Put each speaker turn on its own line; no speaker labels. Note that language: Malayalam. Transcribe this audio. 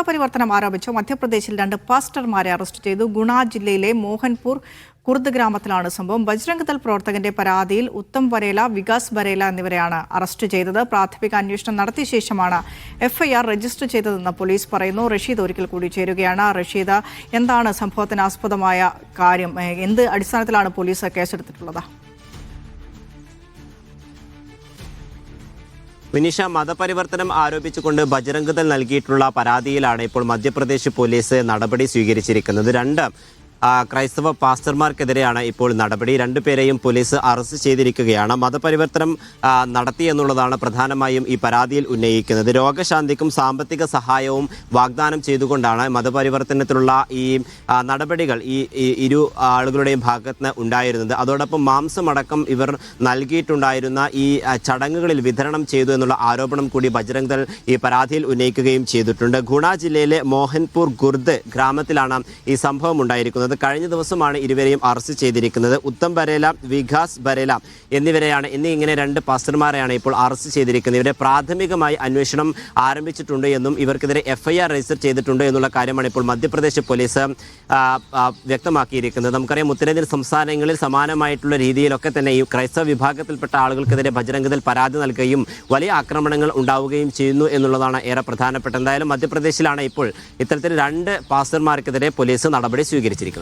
മതപരിവർത്തനം ആരോപിച്ച് മധ്യപ്രദേശിൽ 2 പാസ്റ്റർമാരെ അറസ്റ്റ് ചെയ്തു. ഗുണ ജില്ലയിലെ മോഹൻപൂർ കുർദ് ഗ്രാമത്തിലാണ് സംഭവം. ബജ്രംഗ് ദൾ പ്രവർത്തകന്റെ പരാതിയിൽ ഉത്തം വരേല, വികാസ് ബരേല എന്നിവരെയാണ് അറസ്റ്റ് ചെയ്തത്. പ്രാഥമിക അന്വേഷണം നടത്തിയ ശേഷമാണ് എഫ്ഐആർ രജിസ്റ്റർ ചെയ്തതെന്ന് പോലീസ് പറയുന്നു. റഷീദ് ഒരിക്കൽ കൂടി ചേരുകയാണ്. റഷീദ്, എന്താണ് സംഭവത്തിന് ആസ്പദമായ കാര്യം? എന്ത് അടിസ്ഥാനത്തിലാണ് പോലീസ് കേസെടുത്തിട്ടുള്ളത്?
വിനിഷ, മതപരിവർത്തനം ആരോപിച്ചുകൊണ്ട് ബജ്രംഗ് ദൾ നൽകിയിട്ടുള്ള പരാതിയിലാണ് ഇപ്പോൾ മധ്യപ്രദേശ് പോലീസ് നടപടി സ്വീകരിച്ചിരിക്കുന്നത്. 2 ക്രൈസ്തവ പാസ്റ്റർമാർക്കെതിരെയാണ് ഇപ്പോൾ നടപടി. 2 പേരെയും പോലീസ് അറസ്റ്റ് ചെയ്തിരിക്കുകയാണ്. മതപരിവർത്തനം നടത്തി എന്നുള്ളതാണ് പ്രധാനമായും ഈ പരാതിയിൽ ഉന്നയിക്കുന്നത്. രോഗശാന്തിക്കും സാമ്പത്തിക സഹായവും വാഗ്ദാനം ചെയ്തുകൊണ്ടാണ് മതപരിവർത്തനത്തിലുള്ള ഈ നടപടികൾ ഇരു ആളുകളുടെയും ഭാഗത്ത് ഉണ്ടായിരുന്നത്. അതോടൊപ്പം മാംസമടക്കം ഇവർ നൽകിയിട്ടുണ്ടായിരുന്ന ഈ ചടങ്ങുകളിൽ വിതരണം ചെയ്തു എന്നുള്ള ആരോപണം കൂടി ബജ്രംഗ് ദൾ ഈ പരാതിയിൽ ഉന്നയിക്കുകയും ചെയ്തിട്ടുണ്ട്. ഗുണ ജില്ലയിലെ മോഹൻപൂർ കുർദ് ഗ്രാമത്തിലാണ് ഈ സംഭവം ഉണ്ടായിരിക്കുന്നത്. കഴിഞ്ഞ ദിവസമാണ് ഇരുവരെയും അറസ്റ്റ് ചെയ്തിരിക്കുന്നത്. ഉത്തം ബരേല, വികാസ് ബരേല ഇങ്ങനെ 2 പാസ്റ്റർമാരെയാണ് ഇപ്പോൾ അറസ്റ്റ് ചെയ്തിരിക്കുന്നത്. ഇവരെ പ്രാഥമികമായി അന്വേഷണം ആരംഭിച്ചിട്ടുണ്ട് എന്നും ഇവർക്കെതിരെ എഫ്ഐആർ രജിസ്റ്റർ ചെയ്തിട്ടുണ്ട് എന്നുള്ള കാര്യമാണ് ഇപ്പോൾ മധ്യപ്രദേശ് പോലീസ് വ്യക്തമാക്കിയിരിക്കുന്നത്. നമുക്കറിയാം, ഉത്തരേന്ത്യൻ സംസ്ഥാനങ്ങളിൽ സമാനമായിട്ടുള്ള രീതിയിലൊക്കെ തന്നെ ഈ ക്രൈസ്തവ വിഭാഗത്തിൽപ്പെട്ട ആളുകൾക്കെതിരെ ബജ്രംഗ് ദൾ പരാതി നൽകുകയും വലിയ ആക്രമണങ്ങൾ ഉണ്ടാവുകയും ചെയ്യുന്നു എന്നുള്ളതാണ് ഏറെ പ്രധാനപ്പെട്ട. എന്തായാലും മധ്യപ്രദേശിലാണ് ഇപ്പോൾ ഇത്തരത്തിൽ 2 പാസ്റ്റർമാർക്കെതിരെ പോലീസ് നടപടി സ്വീകരിച്ചിരിക്കുന്നത്.